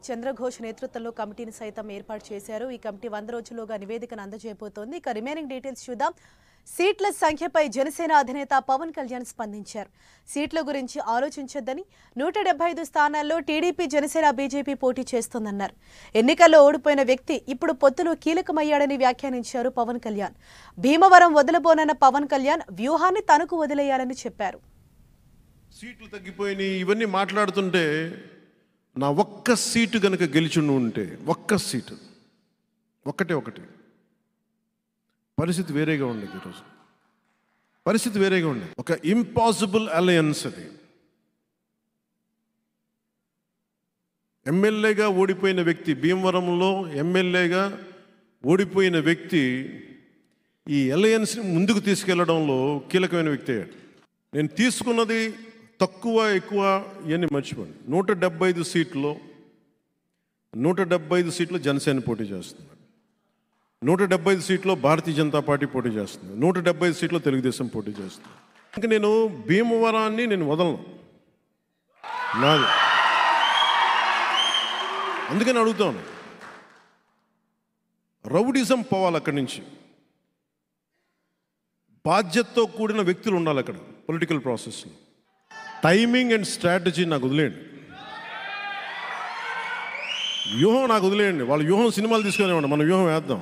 చంద్రఘోష్ నేతృత్వంలో కమిటీని సైతం ఏర్పాటు చేశారు. ఈ కమిటీ 100 రోజుల్లోగా నివేదికను అందజేయబోతోంది. ఇక రిమైనింగ్ డీటెయిల్స్ చూద్దాం. సీట్ల సంఖ్యపై జనసేన అధినేత పవన్ కళ్యాణ్ స్పందించారు. సీట్ల గురించి ఆలోచించొద్దని, 175 స్థానాల్లో టీడీపీ, జనసేన, బీజేపీ పోటీ చేస్తోందన్నారు. ఎన్నికల్లో ఓడిపోయిన వ్యక్తి ఇప్పుడు పొత్తులో కీలకమయ్యాడని వ్యాఖ్యానించారు పవన్ కళ్యాణ్. భీమవరం వదలబోనన్న పవన్ కళ్యాణ్ వ్యూహాన్ని తనకు వదిలేయాలని చెప్పారు. సీట్లు తగ్గిపోయినాయి ఇవన్నీ మాట్లాడుతుంటే నా ఒక్క సీటు కనుక గెలిచుండి ఉంటే, ఒక్క సీటు ఒకటి పరిస్థితి వేరేగా ఉండేది. ఈరోజు పరిస్థితి వేరేగా ఉండేది. ఒక ఇంపాసిబుల్ అలయన్స్ అది. ఎమ్మెల్యేగా ఓడిపోయిన వ్యక్తి, భీమవరంలో ఎమ్మెల్యేగా ఓడిపోయిన వ్యక్తి ఈ అలయన్స్ని ముందుకు తీసుకెళ్లడంలో కీలకమైన వ్యక్తి అయ్యాడు. నేను తీసుకున్నది తక్కువ ఎక్కువ ఇవన్నీ మర్చిపోండి. 175 సీట్లు 175 సీట్లు జనసేన పోటీ చేస్తుంది. 175 సీట్లో భారతీయ జనతా పార్టీ పోటీ చేస్తుంది. 175 సీట్లో తెలుగుదేశం పోటీ చేస్తుంది. ఇంకా నేను భీమవరాన్ని నేను వదలను, నాది. అందుకని అడుగుతాను, రౌడిజం పోవాలి అక్కడి నుంచి. బాధ్యతతో కూడిన వ్యక్తులు ఉండాలి అక్కడ పొలిటికల్ ప్రాసెస్లో. టైమింగ్ అండ్ స్ట్రాటజీ నాకు వదిలేయండి, వ్యూహం నాకు వదిలేయండి. వాళ్ళ వ్యూహం సినిమాలు తీసుకునేవాడి, మన వ్యూహం వేద్దాం.